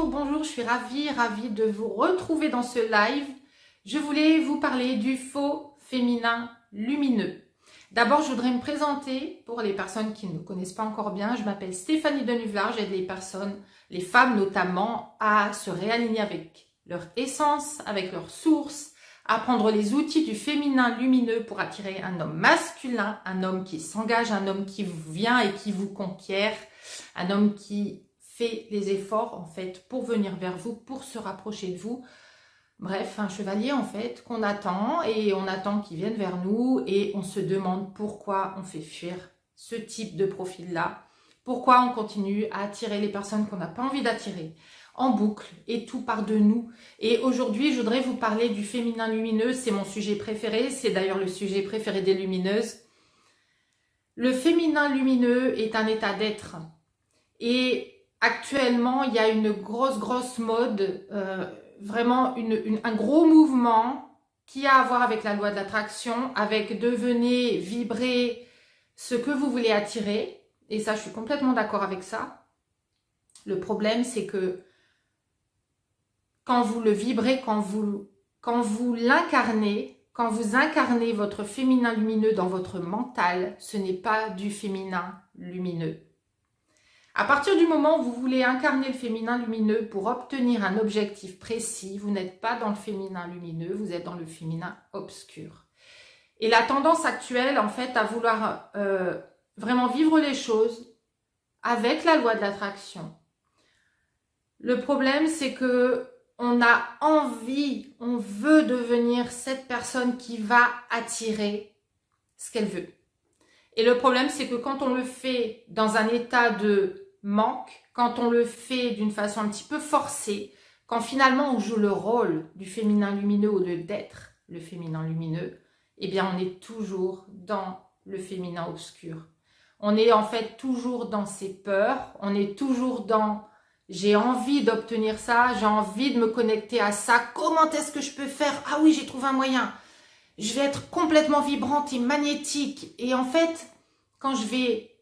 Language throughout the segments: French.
Bonjour, je suis ravie de vous retrouver dans ce live. Je voulais vous parler du faux féminin lumineux. D'abord, je voudrais me présenter pour les personnes qui ne me connaissent pas encore bien. Je m'appelle Stéphanie Denuvlar, j'aide les personnes, les femmes notamment, à se réaligner avec leur essence, avec leur source, à prendre les outils du féminin lumineux pour attirer un homme masculin, un homme qui s'engage, un homme qui vous vient et qui vous conquiert, un homme qui fait les efforts en fait pour venir vers vous, pour se rapprocher de vous. Bref, un chevalier en fait qu'on attend et on attend qu'il vienne vers nous et on se demande pourquoi on fait fuir ce type de profil-là, pourquoi on continue à attirer les personnes qu'on n'a pas envie d'attirer en boucle et tout part de nous. Et aujourd'hui, je voudrais vous parler du féminin lumineux, c'est mon sujet préféré, c'est d'ailleurs le sujet préféré des lumineuses. Le féminin lumineux est un état d'être et actuellement, il y a une grosse mode, vraiment un gros mouvement qui a à voir avec la loi de l'attraction, avec devenez, vibrer ce que vous voulez attirer. Et ça, je suis complètement d'accord avec ça. Le problème, c'est que quand vous le vibrez, quand vous l'incarnez, quand vous incarnez votre féminin lumineux dans votre mental, ce n'est pas du féminin lumineux. À partir du moment où vous voulez incarner le féminin lumineux pour obtenir un objectif précis, vous n'êtes pas dans le féminin lumineux, vous êtes dans le féminin obscur. Et la tendance actuelle, en fait, à vouloir vraiment vivre les choses avec la loi de l'attraction. Le problème, c'est que on a envie, on veut devenir cette personne qui va attirer ce qu'elle veut. Et le problème, c'est que quand on le fait dans un état de manque, quand on le fait d'une façon un petit peu forcée, quand finalement on joue le rôle du féminin lumineux ou d'être le féminin lumineux, eh bien on est toujours dans le féminin obscur. On est en fait toujours dans ses peurs, on est toujours dans j'ai envie d'obtenir ça, j'ai envie de me connecter à ça, comment est-ce que je peux faire? Ah oui, j'ai trouvé un moyen. Je vais être complètement vibrante et magnétique. Et en fait, quand je vais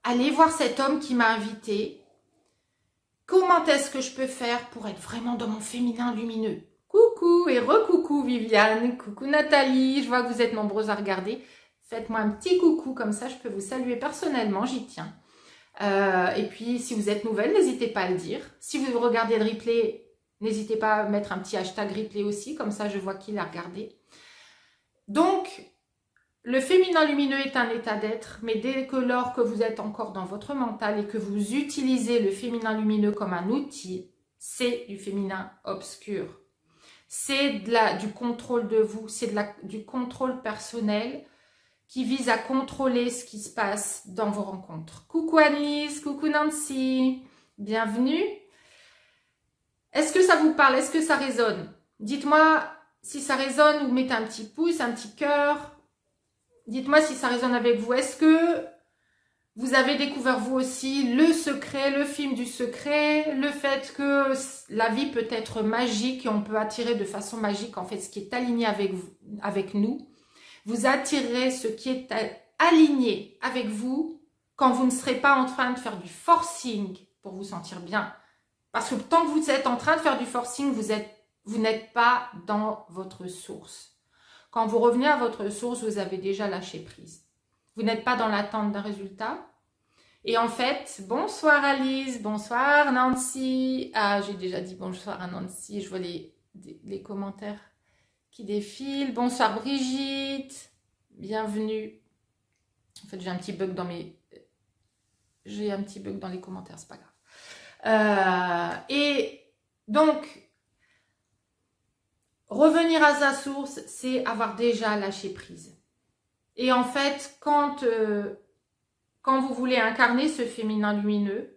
aller voir cet homme qui m'a invitée, comment est-ce que je peux faire pour être vraiment dans mon féminin lumineux? Coucou et recoucou Viviane, coucou Nathalie, je vois que vous êtes nombreuses à regarder. Faites-moi un petit coucou, comme ça je peux vous saluer personnellement, j'y tiens. Et puis si vous êtes nouvelle, n'hésitez pas à le dire. Si vous regardez le replay, n'hésitez pas à mettre un petit hashtag replay aussi, comme ça je vois qui l'a regardé. Donc, le féminin lumineux est un état d'être, mais dès lors que vous êtes encore dans votre mental et que vous utilisez le féminin lumineux comme un outil, c'est du féminin obscur. C'est du contrôle de vous, c'est du contrôle personnel qui vise à contrôler ce qui se passe dans vos rencontres. Coucou Annelise, coucou Nancy, bienvenue. Est-ce que ça vous parle? Est-ce que ça résonne? Dites-moi si ça résonne, vous mettez un petit pouce, un petit cœur. Dites-moi si ça résonne avec vous. Est-ce que vous avez découvert vous aussi le secret, le film du secret, le fait que la vie peut être magique et on peut attirer de façon magique en fait ce qui est aligné avec nous. Vous attirerez ce qui est aligné avec vous quand vous ne serez pas en train de faire du forcing pour vous sentir bien. Parce que tant que vous êtes en train de faire du forcing, vous n'êtes pas dans votre source. Quand vous revenez à votre source, vous avez déjà lâché prise. Vous n'êtes pas dans l'attente d'un résultat. Et en fait, bonsoir Alice, bonsoir Nancy. Ah, j'ai déjà dit bonsoir à Nancy, je vois les commentaires qui défilent. Bonsoir Brigitte, bienvenue. En fait, j'ai un petit bug dans les commentaires, c'est pas grave. Et donc, revenir à sa source, c'est avoir déjà lâché prise. Et en fait, quand vous voulez incarner ce féminin lumineux,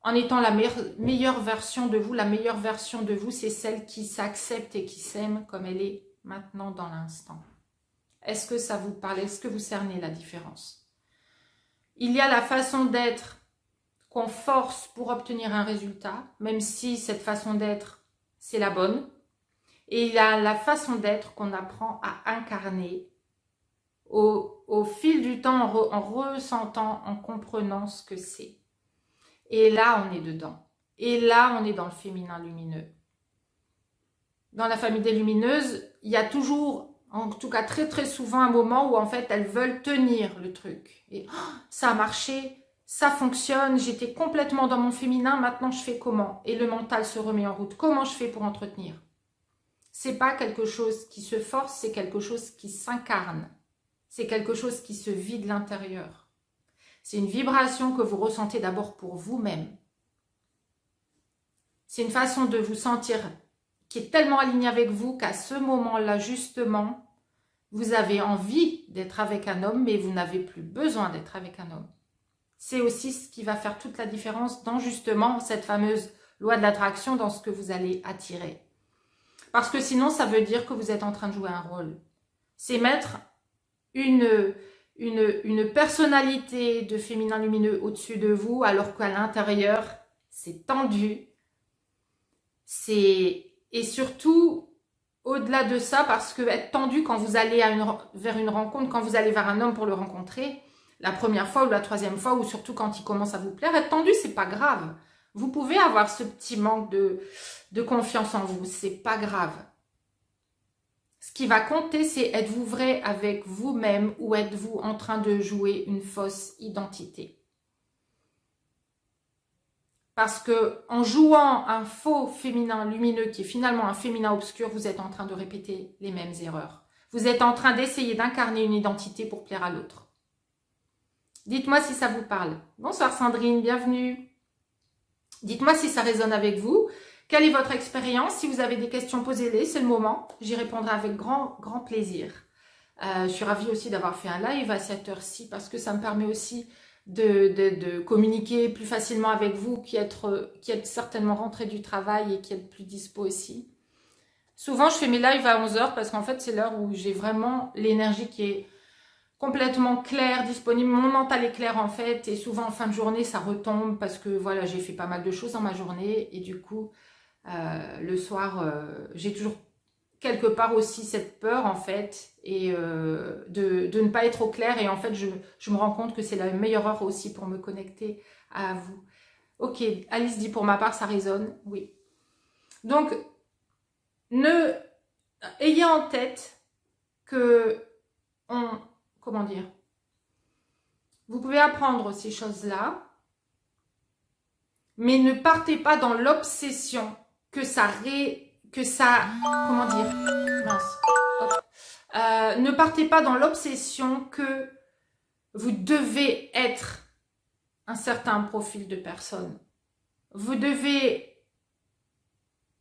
en étant la meilleure version de vous, la meilleure version de vous, c'est celle qui s'accepte et qui s'aime comme elle est maintenant dans l'instant. Est-ce que ça vous parle? Est-ce que vous cernez la différence? Il y a la façon d'être qu'on force pour obtenir un résultat, même si cette façon d'être c'est la bonne. Et il y a la façon d'être qu'on apprend à incarner au fil du temps, en ressentant, en comprenant ce que c'est. Et là, on est dedans. Et là, on est dans le féminin lumineux. Dans la famille des lumineuses, il y a toujours, en tout cas très très souvent, un moment où en fait elles veulent tenir le truc. Et oh, ça a marché, ça fonctionne, j'étais complètement dans mon féminin, maintenant je fais comment? Et le mental se remet en route. Comment je fais pour entretenir? C'est pas quelque chose qui se force, c'est quelque chose qui s'incarne. C'est quelque chose qui se vit de l'intérieur. C'est une vibration que vous ressentez d'abord pour vous-même. C'est une façon de vous sentir qui est tellement alignée avec vous qu'à ce moment-là, justement, vous avez envie d'être avec un homme, mais vous n'avez plus besoin d'être avec un homme. C'est aussi ce qui va faire toute la différence dans justement cette fameuse loi de l'attraction, dans ce que vous allez attirer. Parce que sinon, ça veut dire que vous êtes en train de jouer un rôle. C'est mettre une personnalité de féminin lumineux au-dessus de vous, alors qu'à l'intérieur, c'est tendu. Et surtout, au-delà de ça, parce que être tendu quand vous allez vers une rencontre, quand vous allez vers un homme pour le rencontrer, la première fois ou la troisième fois, ou surtout quand il commence à vous plaire, être tendu, c'est pas grave. Vous pouvez avoir ce petit manque de confiance en vous, c'est pas grave. Ce qui va compter, c'est êtes-vous vrai avec vous-même ou êtes-vous en train de jouer une fausse identité? Parce que en jouant un faux féminin lumineux qui est finalement un féminin obscur, vous êtes en train de répéter les mêmes erreurs. Vous êtes en train d'essayer d'incarner une identité pour plaire à l'autre. Dites-moi si ça vous parle. Bonsoir Sandrine, bienvenue. Dites-moi si ça résonne avec vous. Quelle est votre expérience? Si vous avez des questions, posez-les, c'est le moment. J'y répondrai avec grand plaisir. Je suis ravie aussi d'avoir fait un live à cette heure-ci parce que ça me permet aussi de communiquer plus facilement avec vous qui êtes certainement rentré du travail et qui êtes plus dispo aussi. Souvent, je fais mes lives à 11 h parce qu'en fait, c'est l'heure où j'ai vraiment l'énergie qui est complètement claire, disponible. Mon mental est clair en fait et souvent en fin de journée, ça retombe parce que voilà, j'ai fait pas mal de choses dans ma journée et du coup, le soir, j'ai toujours quelque part aussi cette peur en fait et de ne pas être au clair et en fait je me rends compte que c'est la meilleure heure aussi pour me connecter à vous. Ok, Alice dit pour ma part ça résonne, oui. Donc ayez en tête que comment dire, vous pouvez apprendre ces choses-là, mais ne partez pas dans l'obsession que ça comment dire, mince, hop. Ne partez pas dans l'obsession que vous devez être un certain profil de personne. Vous devez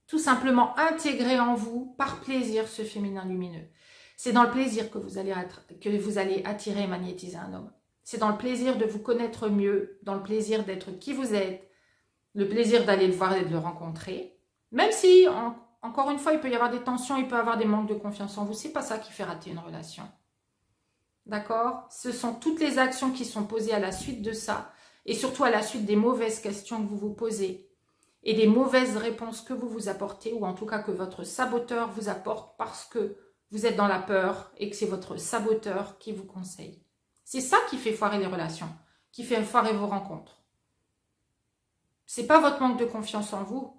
tout simplement intégrer en vous, par plaisir, ce féminin lumineux. C'est dans le plaisir que vous allez attirer et magnétiser un homme. C'est dans le plaisir de vous connaître mieux, dans le plaisir d'être qui vous êtes, le plaisir d'aller le voir et de le rencontrer. Même si, encore une fois, il peut y avoir des tensions, il peut y avoir des manques de confiance en vous. C'est pas ça qui fait rater une relation. D'accord? Ce sont toutes les actions qui sont posées à la suite de ça, et surtout à la suite des mauvaises questions que vous vous posez, et des mauvaises réponses que vous vous apportez, ou en tout cas que votre saboteur vous apporte parce que vous êtes dans la peur, et que c'est votre saboteur qui vous conseille. C'est ça qui fait foirer les relations, qui fait foirer vos rencontres. C'est pas votre manque de confiance en vous.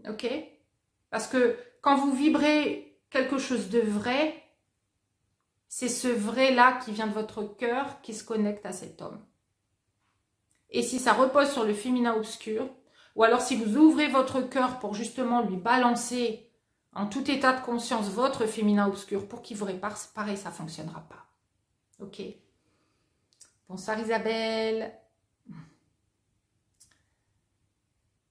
Ok? Parce que quand vous vibrez quelque chose de vrai, c'est ce vrai-là qui vient de votre cœur qui se connecte à cet homme. Et si ça repose sur le féminin obscur, ou alors si vous ouvrez votre cœur pour justement lui balancer en tout état de conscience votre féminin obscur pour qu'il vous répare, pareil, ça ne fonctionnera pas. Ok? Bonsoir Isabelle.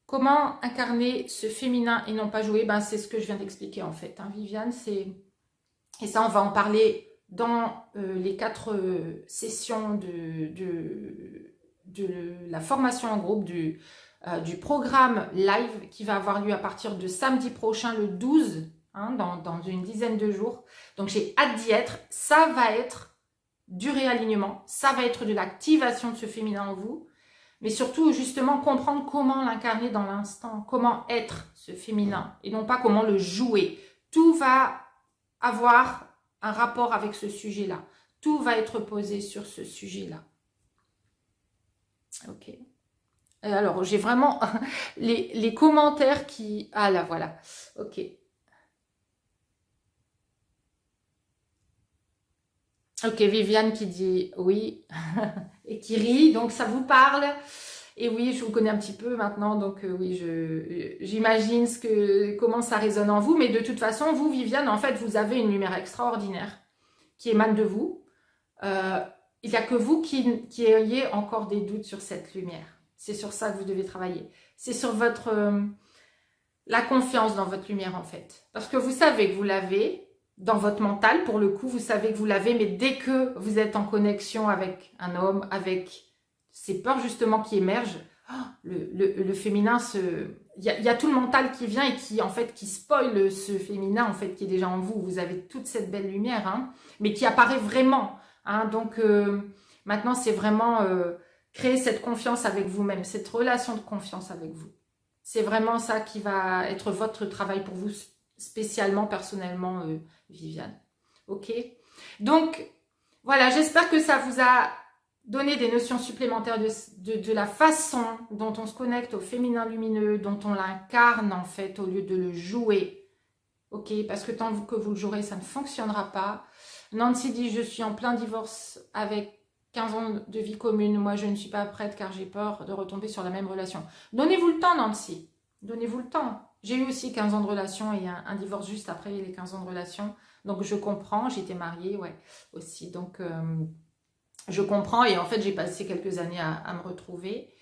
Comment incarner ce féminin et non pas jouer? Ben, c'est ce que je viens d'expliquer en fait, hein, Viviane. Et ça, on va en parler dans les 4 sessions de la formation en groupe du programme live qui va avoir lieu à partir de samedi prochain, le 12, hein, dans une dizaine de jours. Donc, j'ai hâte d'y être. Ça va être du réalignement, ça va être de l'activation de ce féminin en vous. Mais surtout, justement, comprendre comment l'incarner dans l'instant, comment être ce féminin et non pas comment le jouer. Tout va avoir un rapport avec ce sujet-là. Tout va être posé sur ce sujet-là. Ok. Alors, j'ai vraiment les commentaires qui... Ah là, voilà. Ok. Ok, Viviane qui dit oui et qui rit, donc ça vous parle. Et oui, je vous connais un petit peu maintenant, donc oui, j'imagine comment ça résonne en vous. Mais de toute façon, vous, Viviane, en fait, vous avez une lumière extraordinaire qui émane de vous. Euh, il n'y a que vous qui ayez encore des doutes sur cette lumière. C'est sur ça que vous devez travailler. C'est sur la confiance dans votre lumière, en fait. Parce que vous savez que vous l'avez dans votre mental, pour le coup, vous savez que vous l'avez, mais dès que vous êtes en connexion avec un homme, avec ces peurs justement qui émergent, le féminin, il y a tout le mental qui vient et qui, en fait, qui spoil ce féminin, en fait, qui est déjà en vous. Vous avez toute cette belle lumière, hein, mais qui apparaît vraiment. Hein, donc, maintenant, c'est vraiment créer cette confiance avec vous-même, cette relation de confiance avec vous. C'est vraiment ça qui va être votre travail pour vous, spécialement, personnellement, Viviane. Ok? Donc, voilà, j'espère que ça vous a donné des notions supplémentaires de la façon dont on se connecte au féminin lumineux, dont on l'incarne, en fait, au lieu de le jouer. Ok? Parce que tant que vous le jouerez, ça ne fonctionnera pas. Nancy dit, je suis en plein divorce avec 15 ans de vie commune. Moi, je ne suis pas prête car j'ai peur de retomber sur la même relation. Donnez-vous le temps, Nancy. Donnez-vous le temps. J'ai eu aussi 15 ans de relation et un divorce juste après les 15 ans de relation. Donc, je comprends. J'étais mariée, ouais, aussi. Donc, je comprends. Et en fait, j'ai passé quelques années à me retrouver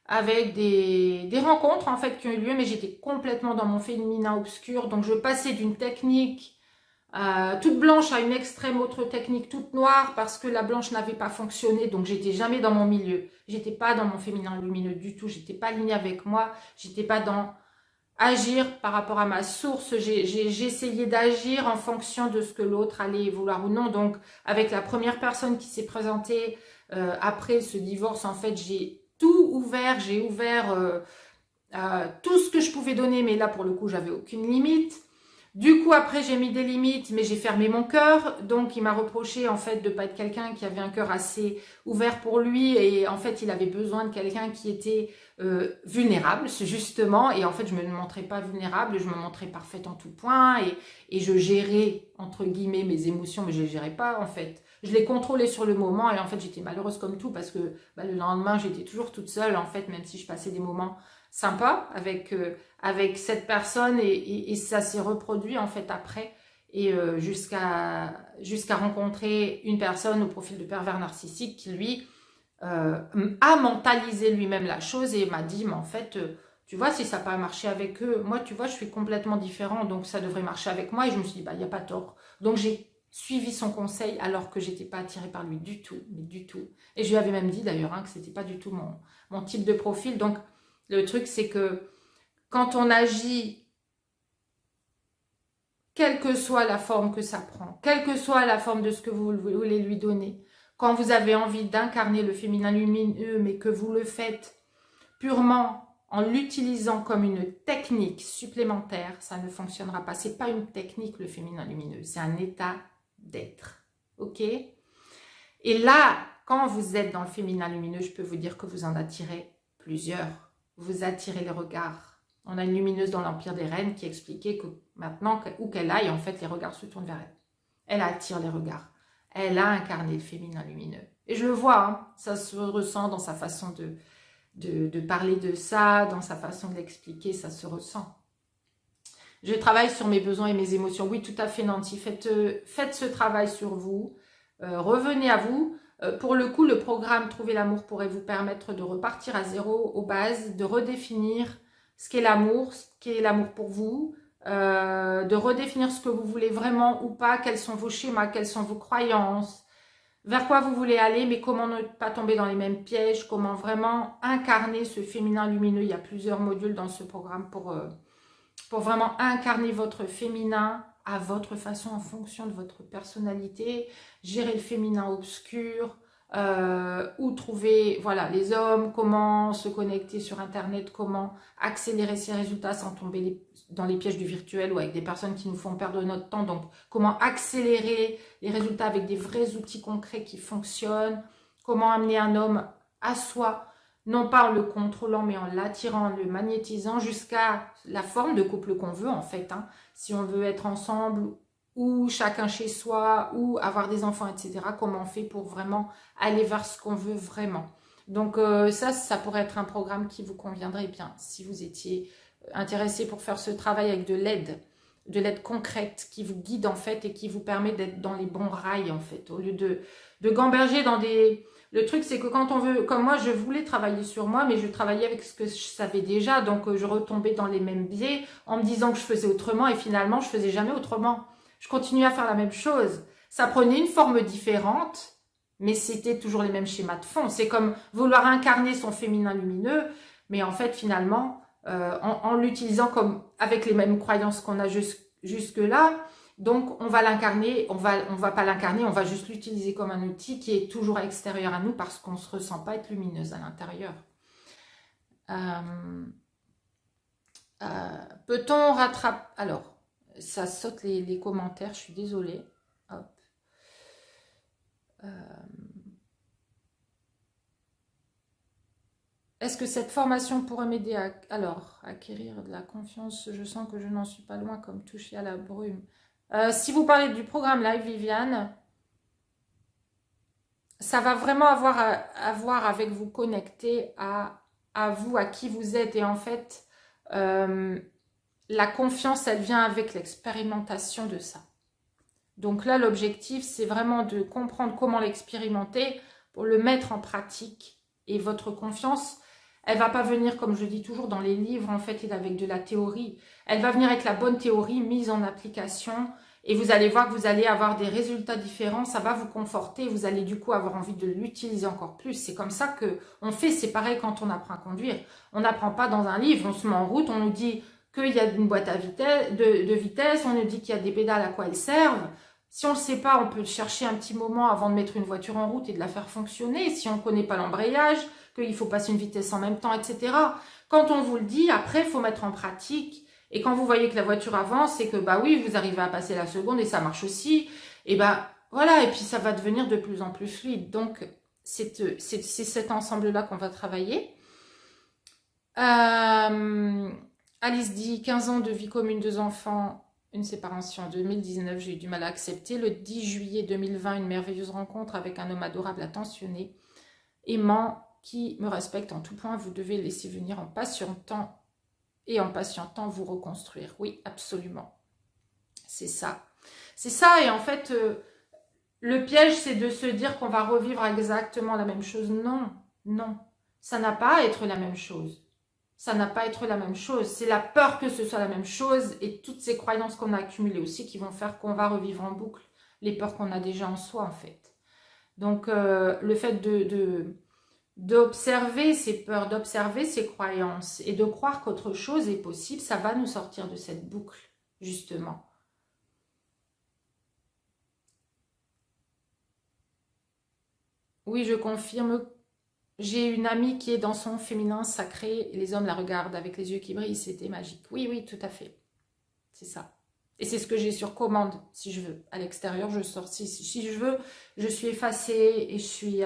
avec des rencontres, en fait, qui ont eu lieu. Mais j'étais complètement dans mon féminin obscur. Donc, je passais d'une technique toute blanche à une extrême autre technique toute noire parce que la blanche n'avait pas fonctionné, donc j'étais jamais dans mon milieu, j'étais pas dans mon féminin lumineux du tout, j'étais pas alignée avec moi, j'étais pas dans agir par rapport à ma source, j'ai essayé d'agir en fonction de ce que l'autre allait vouloir ou non. Donc avec la première personne qui s'est présentée après ce divorce, en fait j'ai tout ouvert, j'ai ouvert tout ce que je pouvais donner, mais là pour le coup j'avais aucune limite. Du coup, après, j'ai mis des limites, mais j'ai fermé mon cœur. Donc, il m'a reproché, en fait, de ne pas être quelqu'un qui avait un cœur assez ouvert pour lui. Et en fait, il avait besoin de quelqu'un qui était vulnérable, justement. Et en fait, je ne me montrais pas vulnérable, je me montrais parfaite en tout point. Et je gérais, entre guillemets, mes émotions, mais je ne les gérais pas, en fait. Je les contrôlais sur le moment. Et en fait, j'étais malheureuse comme tout parce que le lendemain, j'étais toujours toute seule, en fait, même si je passais des moments sympa avec cette personne et ça s'est reproduit en fait après et jusqu'à rencontrer une personne au profil de pervers narcissique qui lui a mentalisé lui-même la chose et m'a dit mais en fait tu vois si ça n'a pas marché avec eux, moi tu vois je suis complètement différent donc ça devrait marcher avec moi et je me suis dit bah il n'y a pas tort, donc j'ai suivi son conseil alors que j'étais pas attirée par lui du tout, mais du tout, et je lui avais même dit d'ailleurs hein, que c'était pas du tout mon type de profil. Donc le truc, c'est que quand on agit, quelle que soit la forme que ça prend, quelle que soit la forme de ce que vous voulez lui donner, quand vous avez envie d'incarner le féminin lumineux, mais que vous le faites purement en l'utilisant comme une technique supplémentaire, ça ne fonctionnera pas. C'est pas une technique, le féminin lumineux, c'est un état d'être. Ok? Et là, quand vous êtes dans le féminin lumineux, je peux vous dire que vous en attirez plusieurs. Vous attirez les regards. On a une lumineuse dans l'Empire des Reines qui expliquait que maintenant, où qu'elle aille, en fait, les regards se tournent vers elle. Elle attire les regards. Elle a incarné le féminin lumineux. Et je le vois, hein, ça se ressent dans sa façon de parler de ça, dans sa façon de l'expliquer, ça se ressent. Je travaille sur mes besoins et mes émotions. Oui, tout à fait, Nancy. Faites ce travail sur vous. Revenez à vous. Pour le coup, le programme Trouver l'amour pourrait vous permettre de repartir à zéro aux bases, de redéfinir ce qu'est l'amour pour vous, de redéfinir ce que vous voulez vraiment ou pas, quels sont vos schémas, quelles sont vos croyances, vers quoi vous voulez aller, mais comment ne pas tomber dans les mêmes pièges, comment vraiment incarner ce féminin lumineux. Il y a plusieurs modules dans ce programme pour vraiment incarner votre féminin à votre façon, en fonction de votre personnalité, gérer le féminin obscur, où trouver voilà, les hommes, comment se connecter sur Internet, comment accélérer ses résultats sans tomber dans les pièges du virtuel ou avec des personnes qui nous font perdre notre temps. Donc, comment accélérer les résultats avec des vrais outils concrets qui fonctionnent, comment amener un homme à soi, non pas en le contrôlant, mais en l'attirant, en le magnétisant jusqu'à la forme de couple qu'on veut en fait. Hein. Si on veut être ensemble ou chacun chez soi ou avoir des enfants, etc. Comment on fait pour vraiment aller vers ce qu'on veut vraiment. Donc ça pourrait être un programme qui vous conviendrait bien si vous étiez intéressé pour faire ce travail avec de l'aide concrète qui vous guide en fait et qui vous permet d'être dans les bons rails en fait, au lieu de gamberger dans des... Le truc c'est que quand on veut, comme moi je voulais travailler sur moi, mais je travaillais avec ce que je savais déjà, donc je retombais dans les mêmes biais en me disant que je faisais autrement et finalement je faisais jamais autrement. Je continuais à faire la même chose. Ça prenait une forme différente, mais c'était toujours les mêmes schémas de fond. C'est comme vouloir incarner son féminin lumineux, mais en fait finalement en l'utilisant comme avec les mêmes croyances qu'on a jusque-là. Donc, on va l'incarner, on va pas l'incarner, on va juste l'utiliser comme un outil qui est toujours extérieur à nous parce qu'on ne se ressent pas être lumineuse à l'intérieur. Peut-on rattraper... Alors, ça saute les commentaires, je suis désolée. Hop. Est-ce que cette formation pourrait m'aider à acquérir de la confiance? Je sens que je n'en suis pas loin, comme toucher à la brume. Si vous parlez du programme Live, Viviane, ça va vraiment avoir à voir avec vous connecter à vous, à qui vous êtes. Et en fait, la confiance, elle vient avec l'expérimentation de ça. Donc là, l'objectif, c'est vraiment de comprendre comment l'expérimenter pour le mettre en pratique. Et votre confiance, elle va pas venir, comme je dis toujours, dans les livres, en fait, et avec de la théorie. Elle va venir avec la bonne théorie mise en application. Et vous allez voir que vous allez avoir des résultats différents. Ça va vous conforter. Vous allez du coup avoir envie de l'utiliser encore plus. C'est comme ça qu'on fait. C'est pareil quand on apprend à conduire. On n'apprend pas dans un livre. On se met en route. On nous dit qu'il y a une boîte à vitesse, de vitesse. On nous dit qu'il y a des pédales, à quoi elles servent. Si on ne le sait pas, on peut chercher un petit moment avant de mettre une voiture en route et de la faire fonctionner. Si on ne connaît pas l'embrayage, qu'il faut passer une vitesse en même temps, etc. Quand on vous le dit, après, il faut mettre en pratique. Et quand vous voyez que la voiture avance, c'est que, bah oui, vous arrivez à passer la seconde et ça marche aussi. Et bah voilà, et puis ça va devenir de plus en plus fluide. Donc, c'est cet ensemble-là qu'on va travailler. Alice dit, 15 ans de vie commune, 2 enfants, une séparation en 2019, j'ai eu du mal à accepter. Le 10 juillet 2020, une merveilleuse rencontre avec un homme adorable, attentionné, aimant, qui me respecte en tout point. Vous devez laisser venir en patientant et en patientant vous reconstruire. Oui, absolument. C'est ça. C'est ça, et en fait, le piège, c'est de se dire qu'on va revivre exactement la même chose. Non, non. Ça n'a pas à être la même chose. Ça n'a pas à être la même chose. C'est la peur que ce soit la même chose et toutes ces croyances qu'on a accumulées aussi qui vont faire qu'on va revivre en boucle les peurs qu'on a déjà en soi, en fait. Donc, le fait d'observer ces peurs, d'observer ces croyances et de croire qu'autre chose est possible, ça va nous sortir de cette boucle, justement. Oui, je confirme. J'ai une amie qui est dans son féminin sacré et les hommes la regardent avec les yeux qui brillent, c'était magique. Oui, oui, tout à fait. C'est ça. Et c'est ce que j'ai sur commande, si je veux. À l'extérieur, je sors. Si je veux, je suis effacée et je suis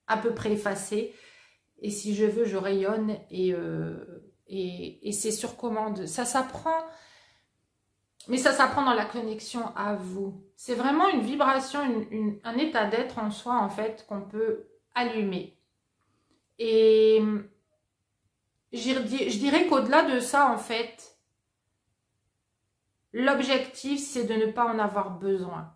à peu près effacée. Et si je veux, je rayonne et c'est sur commande. Ça s'apprend, mais ça s'apprend dans la connexion à vous. C'est vraiment une vibration, un état d'être en soi, en fait, qu'on peut allumer. Et je dirais qu'au-delà de ça, en fait, l'objectif, c'est de ne pas en avoir besoin.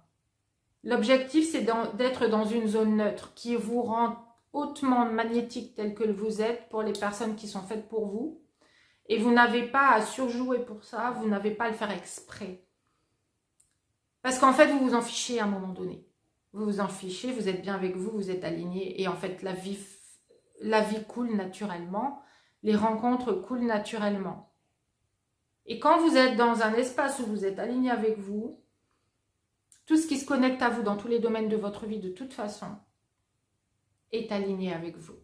L'objectif, c'est d'être dans une zone neutre qui vous rend hautement magnétique tel que vous êtes pour les personnes qui sont faites pour vous. Et vous n'avez pas à surjouer pour ça, vous n'avez pas à le faire exprès. Parce qu'en fait, vous vous en fichez à un moment donné. Vous vous en fichez, vous êtes bien avec vous, vous êtes aligné. Et en fait, la vie coule naturellement. Les rencontres coulent naturellement. Et quand vous êtes dans un espace où vous êtes aligné avec vous, tout ce qui se connecte à vous dans tous les domaines de votre vie, de toute façon, est aligné avec vous.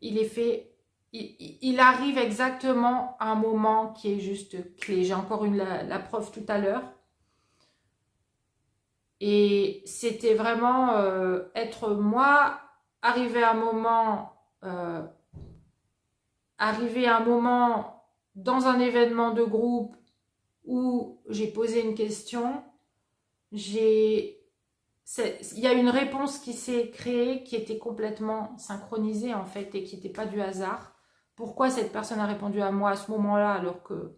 Il est fait... Il arrive exactement à un moment qui est juste clé. J'ai encore eu la preuve tout à l'heure. Et c'était vraiment être moi, arriver à un moment arrivé à un moment dans un événement de groupe où j'ai posé une question, il y a une réponse qui s'est créée qui était complètement synchronisée en fait et qui n'était pas du hasard. Pourquoi cette personne a répondu à moi à ce moment-là alors qu'il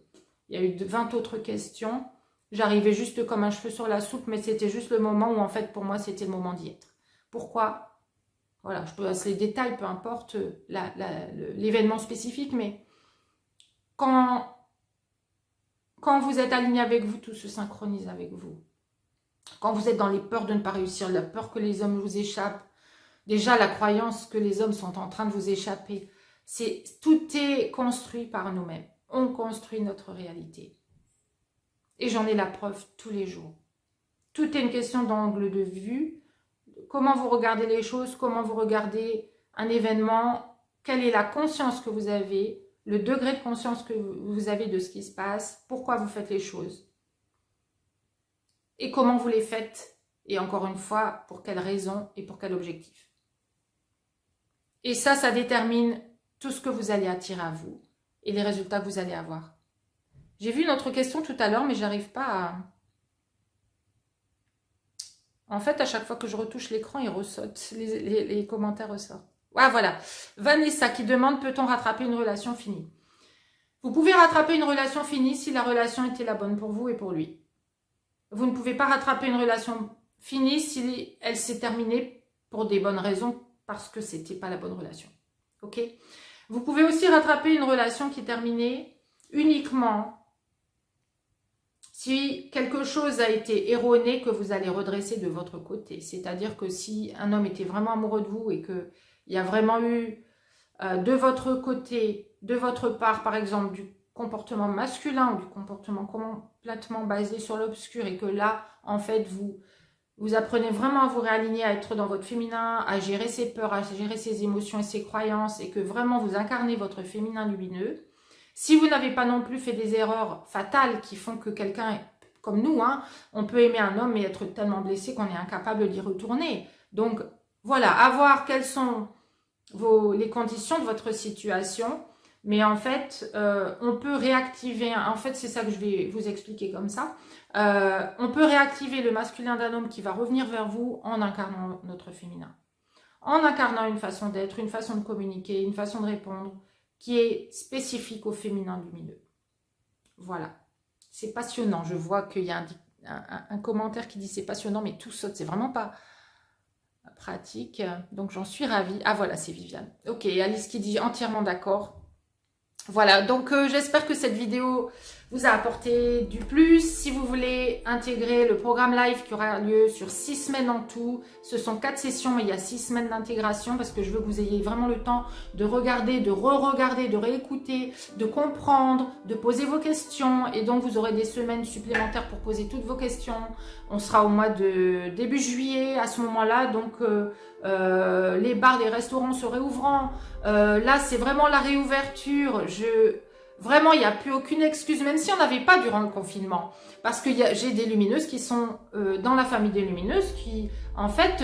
y a eu 20 autres questions? J'arrivais juste comme un cheveu sur la soupe, mais c'était juste le moment où en fait pour moi c'était le moment d'y être. Pourquoi? Voilà, je peux passer les détails, peu importe l'événement spécifique, mais quand vous êtes aligné avec vous, tout se synchronise avec vous. Quand vous êtes dans les peurs de ne pas réussir, la peur que les hommes vous échappent, déjà la croyance que les hommes sont en train de vous échapper, tout est construit par nous-mêmes. On construit notre réalité. Et j'en ai la preuve tous les jours. Tout est une question d'angle de vue. Comment vous regardez les choses, comment vous regardez un événement, quelle est la conscience que vous avez, le degré de conscience que vous avez de ce qui se passe, pourquoi vous faites les choses. Et comment vous les faites, et encore une fois, pour quelle raison et pour quel objectif. Et ça détermine tout ce que vous allez attirer à vous et les résultats que vous allez avoir. J'ai vu une autre question tout à l'heure, mais j'arrive pas à... En fait, à chaque fois que je retouche l'écran, il ressortent, les commentaires ressortent. Ah, voilà. Vanessa qui demande, peut-on rattraper une relation finie? Vous pouvez rattraper une relation finie si la relation était la bonne pour vous et pour lui. Vous ne pouvez pas rattraper une relation finie si elle s'est terminée pour des bonnes raisons, parce que c'était pas la bonne relation. Ok? Vous pouvez aussi rattraper une relation qui est terminée uniquement si quelque chose a été erroné que vous allez redresser de votre côté. C'est-à-dire que si un homme était vraiment amoureux de vous et qu'il y a vraiment eu de votre côté, de votre part, par exemple, du comportement masculin ou du comportement complètement basé sur l'obscur et que là, en fait, vous apprenez vraiment à vous réaligner, à être dans votre féminin, à gérer ses peurs, à gérer ses émotions et ses croyances et que vraiment vous incarnez votre féminin lumineux. Si vous n'avez pas non plus fait des erreurs fatales qui font que quelqu'un, comme nous, hein, on peut aimer un homme et être tellement blessé qu'on est incapable d'y retourner. Donc, voilà, à voir quelles sont les conditions de votre situation. Mais en fait, on peut réactiver, en fait c'est ça que je vais vous expliquer comme ça, on peut réactiver le masculin d'un homme qui va revenir vers vous en incarnant notre féminin. En incarnant une façon d'être, une façon de communiquer, une façon de répondre qui est spécifique au féminin lumineux. Voilà, c'est passionnant. Je vois qu'il y a un commentaire qui dit c'est passionnant, mais tout saute, c'est vraiment pas pratique. Donc j'en suis ravie. Ah voilà, c'est Viviane. Ok, Alice qui dit entièrement d'accord. Voilà, donc j'espère que cette vidéo vous a apporté du plus. Si vous voulez intégrer le programme live qui aura lieu sur 6 semaines en tout, ce sont 4 sessions, mais il y a 6 semaines d'intégration parce que je veux que vous ayez vraiment le temps de regarder, de re-regarder, de réécouter, de comprendre, de poser vos questions. Et donc, vous aurez des semaines supplémentaires pour poser toutes vos questions. On sera au mois de début juillet à ce moment-là, donc les bars, les restaurants se réouvrant. Là, c'est vraiment la réouverture. Vraiment, il n'y a plus aucune excuse, même si on n'avait pas durant le confinement. Parce que j'ai des lumineuses qui sont dans la famille des lumineuses qui, en fait,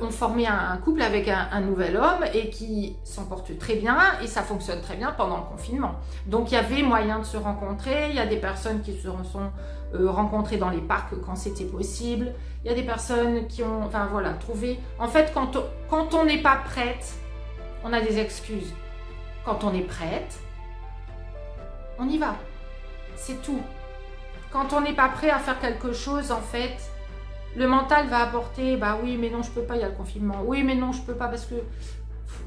ont formé un couple avec un nouvel homme et qui s'en portent très bien et ça fonctionne très bien pendant le confinement. Donc, il y avait moyen de se rencontrer. Il y a des personnes qui se sont rencontrées dans les parcs quand c'était possible. Il y a des personnes qui ont, enfin voilà, trouvé... En fait, quand on n'est pas prête, on a des excuses. Quand on est prête, on y va. C'est tout. Quand on n'est pas prêt à faire quelque chose, en fait, le mental va apporter, bah oui, mais non, je peux pas, il y a le confinement. Oui, mais non, je peux pas parce que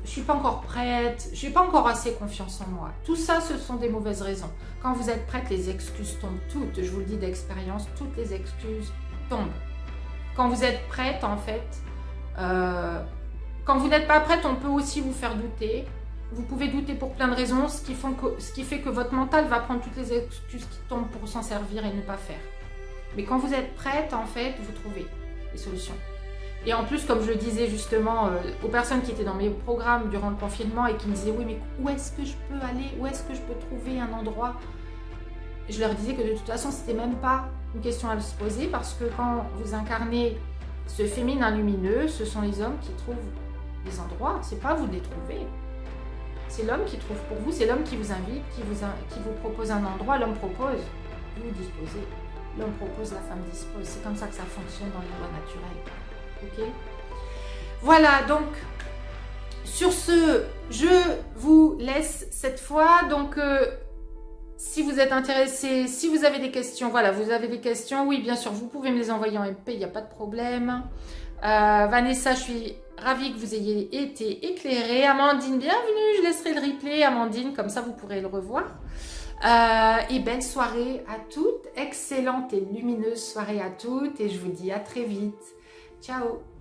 je suis pas encore prête, j'ai pas encore assez confiance en moi. Tout ça, ce sont des mauvaises raisons. Quand vous êtes prête, les excuses tombent toutes. Je vous le dis d'expérience, toutes les excuses tombent. Quand vous êtes prête, en fait, quand vous n'êtes pas prête, on peut aussi vous faire douter. Vous pouvez douter pour plein de raisons, ce qui fait que votre mental va prendre toutes les excuses qui tombent pour s'en servir et ne pas faire. Mais quand vous êtes prête, en fait, vous trouvez les solutions. Et en plus, comme je le disais justement aux personnes qui étaient dans mes programmes durant le confinement et qui me disaient « Oui, mais où est-ce que je peux aller? Où est-ce que je peux trouver un endroit ?» Je leur disais que de toute façon, c'était même pas une question à se poser parce que quand vous incarnez ce féminin lumineux, ce sont les hommes qui trouvent les endroits, c'est pas à vous de les trouver. C'est l'homme qui trouve pour vous, c'est l'homme qui vous invite, qui vous propose un endroit, l'homme propose, vous disposez. L'homme propose, la femme dispose. C'est comme ça que ça fonctionne dans les lois naturelles. Ok? Voilà, donc, sur ce, je vous laisse cette fois. Donc, si vous êtes intéressé, si vous avez des questions, voilà, vous avez des questions, oui, bien sûr, vous pouvez me les envoyer en MP, il n'y a pas de problème. Vanessa, je suis ravie que vous ayez été éclairée. Amandine, bienvenue, je laisserai le replay. Amandine, comme ça, vous pourrez le revoir. Et belle soirée à toutes, excellente et lumineuse soirée à toutes, et je vous dis à très vite. Ciao!